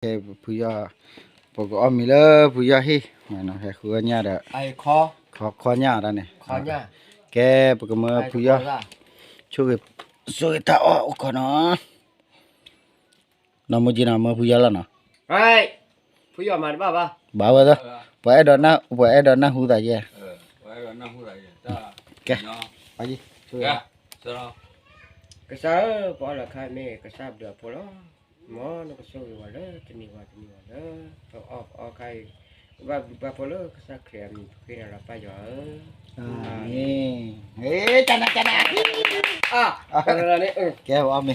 ผู้ยาปกอมีเลยผู้ยาฮิมันนะแค่คือเนี่ยเด้อ ไอ้คอ ขอเนี่ยด้านนี่ คอเนี่ย แกปกมือผู้ยาช่วยตาออกก่อนนะน้ำมันจีน่ามาผู้ยาแล้วนะ ไอ้ผู้ยอมมาได้ป่ะ บ้าวะจ้ะไปดอนนะหูตาเย่ ไปดอนนะหูตาเย่จ้า แกไปดิช่วย แกสระ กระซ่าพอละค่ะแม่กระซ่าเดือพอละหมอนกระซ่าว่าเลยจะมีว่าเลยเอาออกใครว่าพอเลยกระซ่าเคลียร์มีคืออะไรไปอยู่นี่เฮ้ยจันนะอะไรนี่แกว่ามี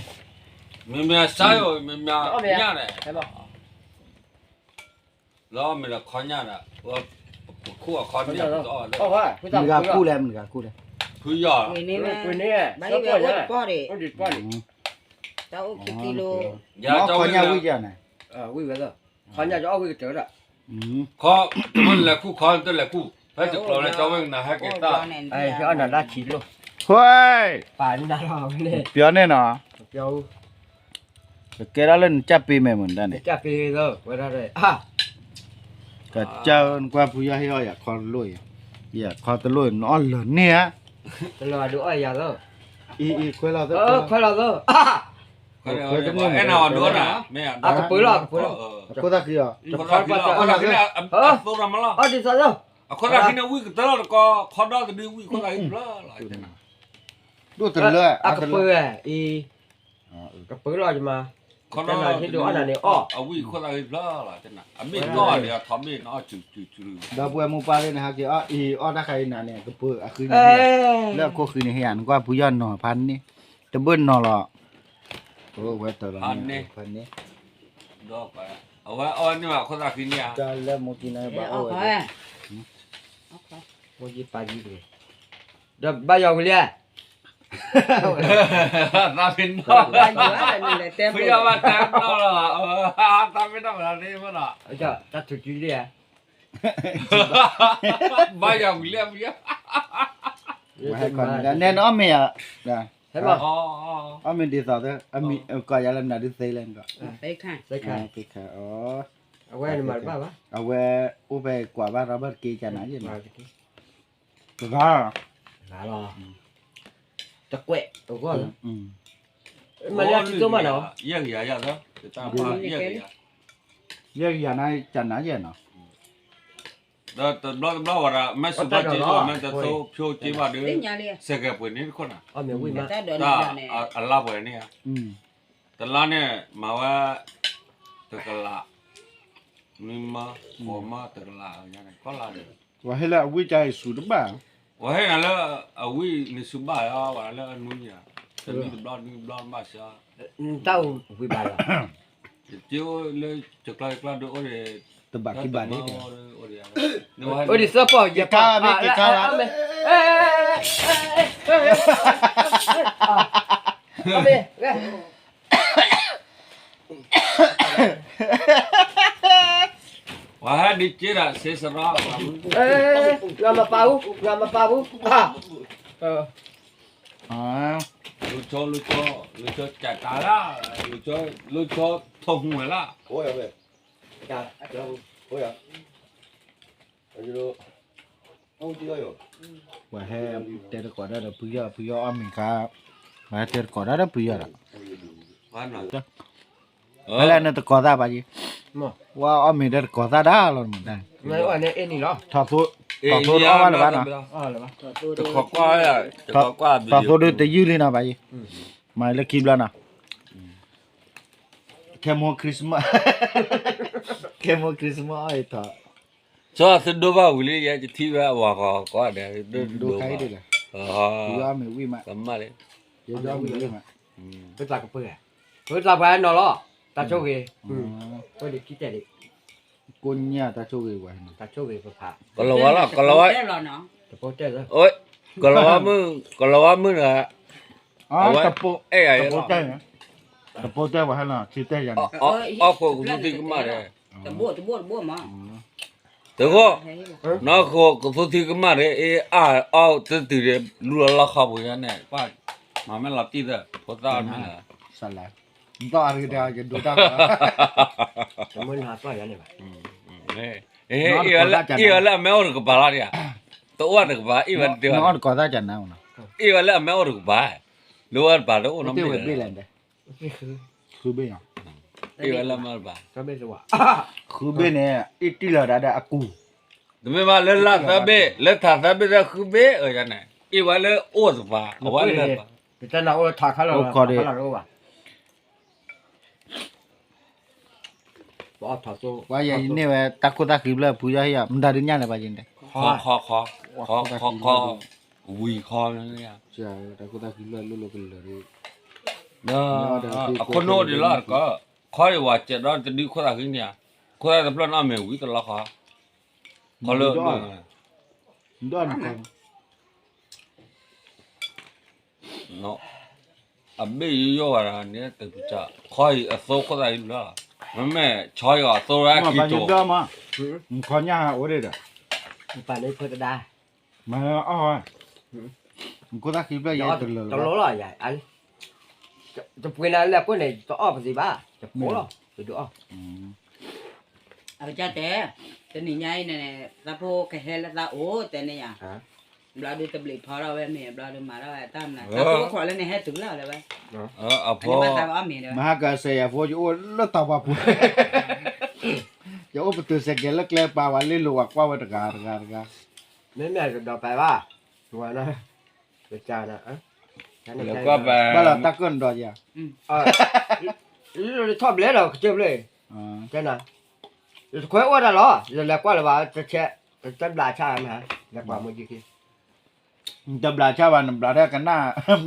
มีเมียสายอยู่มีเมียเนี่ยเลย ใช่ป่ะ แล้วมีละครเนี่ยนะว่าคู่กับคอนเนี่ยต่อเลย โอ้ว่าผู้จัด มึงก็คู่แล้วมึงก็คู่แล้ว คือยอด นี่แล้วก็เนี่ยก็ดิป้อน Tao kilo. อย่าเจ้า ขอ วิ่ง เนี่ย นะ วิ่งจ้ะนะ วิ่งไปแล้วขอเนี่ยจะเอาวิ่งเจอละ ขอมันแหละคู่คอนตัวแหละคู่ให้จะกลัวเลยเจ้าวิ่งนะให้เก็บตา ไอ้ที่อันนั้นได้ฉีดลูก เฮ้ย ป่านี่ได้หรอเนี่ย เปียวเนี่ยเนาะ เดี๋ยว แกแล้วเล่นจับปีแม่เหมือนกันนี่ จะไปเลยไว้ได้เลยก็เจ้ากว่าผู้ใหญ่ให้อยากคอนลุยอยากคอนตะลุยนอนเหลือเนี่ย ตลอดดูไอ้ยาเลย อีคุยเราเถอะ ค่อยเราเลย ไอ้นอนด้วยนะแม่ กระปืนหรอกระปืนหรอก กูตะกี้อ่ะ คนละที่เนี่ยตัวเรามาแล้ว ดิฉันเลย คนละที่เนี่ยวิ่งตลอดก็คอนได้ก็ดีวิ่งคนละอีกแล้วอะไรเนี่ย ดูตื่นเลย กระปืนอีกระปืนเราจะมา คนละที่ดูอันนั้นเนี่ยเอาวิ่งคนละอีกแล้วอะไรเนี่ยอันนี้ก็เดี๋ยวทำนี่เนาะจืด ดาวบัวมูปาเลยนะฮะกี่อีตะใครน่ะเนี่ยก็เปิดคืนแล้วก็คืนเฮียนกว่าผู้ย่อนหน่อพันนี่จะเบิ้ลหน่อหรอโอ้เวทละพันนี่ ดอกไปเอาไว้เอานี่มาคนละที่เนี่ย จะเล่มโมจินะบ้าโอ้ย โมจิปาจีเลยเดี๋ยวบ้ายองเลย ตาเป็นดอกพี่ยามาแต่งดอกละตาเป็นดอกอะไรนี่มั้งอ่ะ จะตัดจุดจีเลย บ้ายองเลี้ยงเลี้ยง มาให้ก่อนแน่นอนเมียนะ ใช่ป่ะ อ๋อ อ๋อมีดีต่อเด้อมีก็อย่าเล่นนะดิเซเลนก็ Đấy khăn. ใช่ค่ะ โอเคอ๋อ เอาไว้ในมันบ้างวะ เอาไว้อุไปกว่าบ้านเราบ้านกีจะไหนยังไงก็ หนาหรอจะเกะตัวก็มันเรียกที่ตัวมันเหรอ เยี่ยงอย่าเนาะตาพาเยี่ยงอย่า เรียกอย่างนั้นจะไหนยังเนาะ đó đó là mấy số ba chỉ rồi mấy số phiếu chỉ mà đứa Đến nhà liền. sẽ gặp với những con à miệng quỳ mà Ta đợi ta nhà này. Allah với này ta là này màว่าtự là nhưng mà của mà tự là như này có là được ว่าให้ละวิจัยสูตรบ้าง và hay là ở quy ni số ba à và là anh muốn nhỉ tự ni blon ba sao tao quỳ bà là chiếu lên trực lại là được rồi ตบกิบานี่ ôi đi sơ bỏ Kì ca mẹ, kì ca là- và đi chơi là sẽ sao đó làm mà bao à lu cho chả cá lá lu cho thông người lá ôi ơi ôi à rồi ông chưa rồi ว่าให้เตะก่อนได้ผู้ย่ออ้อมมีครับมาเตะก่อนได้ผู้ย่อละ hoàn rồi อะไรนั่นตะก่อนได้ป่ะจี mà ว่าอ้อมมีเตะก่อนได้หรอมันได้ này ở này em gì đó ถอดตัวถอดตัวอ้อมอะไรบ้างนะ là ba từ khó qua à từ khó qua ถอดตัวด้วยแต่ยืดเลยนะป่ะจีมาแล้วคลิปแล้วนะแค่โมคริสต์มาสแค่โมคริสต์มาสไอ้ถอด cho xin đôi vào lý giải chỉ thi vào và có để ดูใครดีล่ะผู้ย่อมีวิ่งมา tấm mà đấy ผู้ย่อมีวิ่งมา cái là cái bữa bữa là phải nó lo ta cho kì tôi đi kí chạy đi กุญเนี่ยตาโชว์ไว้ ta cho kì phải phá còn là ấy Thế là nó. ta bố chạy rồi ôi còn là mưa là อ๋อตะโป ấy ตะ ấy โปเต้นะตะโปเต้ว่าให้น่ะชื่อเต้ยัง ở khu cũng thi cái mà đấy Tao bua mà. được không Thấy là- nó khu thi cái mà đấy từ để lùa là khó bây giờ này qua mà mới làm gì rồi có ra nữa สั่นแล้ว တော့အရတဲ့ဒိုတာ จะมึนหาตัวอย่างนี้ป่ะ Iya lah mau ke bala dia. Tu ada ke bala iya dia. နော်ကောသားကြနာအောင်နော် Iya lah mau ke bala. Luar bala oh တေဝ nama. ပေးလိုက်တယ် นี่คือ ခူပေးရ Iya lah mau bala. ก็ไม่รู้ว่า ခူပေးနေအီတီလာတဲ့အကူ Demi malah lah tapi, letah tapi dah kube, jangan. Iya lah oh tu bala. Awal lah. แต่เราถาเขาเรารู้ป่ะบอกถาโซ่ ဝါရည်နေပဲတကုတာခိဘလပူရရမဒါရညလည်းပါချင်းတယ် Kho. Ui kho ni ya. ဆရာတကုတာခိဘလလို့လို့ကလေး Nah, aku no di lah ka. Kho ni wajib dah jadi kho tak ini ya. Kho tak pelan ame ui tu lah kho. Kalau တော့နကော no. Abe yo ara ni tu cha. Kho aso kho tak ini lah. Mame choy aso ra မ ki ဘာ to. ကြမှာခေါညာဩရတာ ป่านนี้เพื่อจะได้ မအော်ကုတာခိဘလရတလ จะรู้หรอใหญ่อันจะเป็นอะไรแล้วก็เนี่ยจะออกภาษีบ้าจะโม้หรอจะดูออก เอาจ้าแต่แต่นี่ใหญ่เนี่ยตาโพกะเฮละตาโอ้แต่เนี่ย ฮะ บลาดูตะบลิพอเราเว้แม่บลาดูมาแล้วตามน่ะตาโพขอแล้วเนี่ยให้ถึงแล้วเลยเว้ Apa? อันนี้มาตามอ้อมนี่เด้ မဟာကဆေယဖိုဂျိုလတ်တော့ပါပူယောပတူစကလကလပါဝလေးလောကွာဝတကာတကာ แม่ก็ดอกไปว่าหัวนะเป็นจานะอ่ะ Lepas apa? ဘာလာတကွန်တော့ရ เออชอบเลยเหรอเจ็บเลย အာ ใช่น่ะจะคุยว่าได้หรอจะแล้วก็เลยว่าจะแชะจะด่าชาไหมฮะแล้วกว่ามือกี้ တဘလာချပါနဘလာကနာ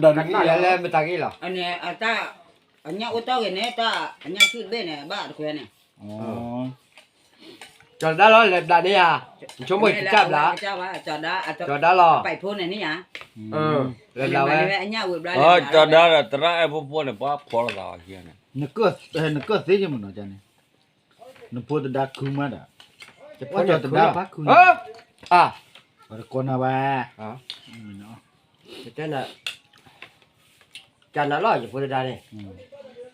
ဒါ กันน่าแล้วไม่ตากี้หรอ อันนี้อาตาอันนี้อุตอกันเนี่ยตาอันนี้ชื่อเบ้เนี่ยบ้าตะคุยเนี่ย อ๋อ จอดได้หรอเลยด่าเนี่ยชมมือจับละ เจ้าว่าจอดได้ จอดได้หรอ ไปพูดในนี่หยัง เออแล้ว เรา เรา ไว้อันนี้อุบลา Oh, dah terai apa ni pak pola dah kian. နကနကသေးချင်မနော်ဂျန်နပိုဒဒါကူမဒါ จะพูดจะด่าเอออ่ะ ဘာကောနာဘာ อ๋อ နော် ใช่น่ะจันน่ะหรอจะพูดได้เนี่ย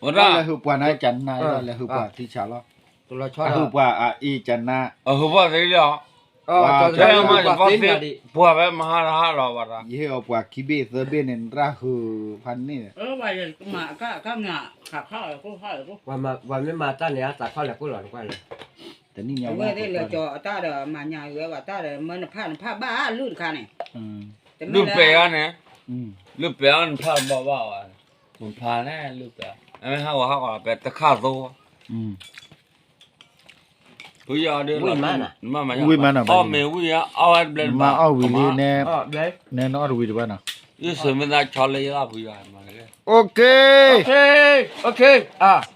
Orang. လဲဟူပွားနာဂျန်နာလဲဟူပွားတိချာလော ตัวเราชอบ ဟူပွားအာဂျန်နာ Apa sih dia? อ๋อจอดได้ Saya มา mah จาก pasti ฟินดิ buat apa mahal lah barang. ယေဟောပွားခိဘေသဘေနန်ရာဟူဖန်နီ ว่าจะมาก็งาขับเข้าก็เข้าก็ วันไม่มาตั้งเนี่ยตัดข้าวแล้วก็หลอนกว่าเลย တနည်းညာ เว้ยได้เลยจอตาเด้อมาหยังเว้ยว่าตาเด้อมันผ้าบ้าลื่นคันนี่ อืม Lu pean ni. อืม Lu pean pha bawa. Mun pha ni lu pean. Ame ha wa ha pe ta kha zo. อืม Ui ya dia. Ui mana? Mana? Ui mana? Oh me ui ya. Awal beli. မအောက်ဝီလေးနဲ့ อ๋อเด้ နဲ့နော်ဝီတပါနော် Ini sebenarnya chale ya bu ya. โอเค โอเค อ่ะ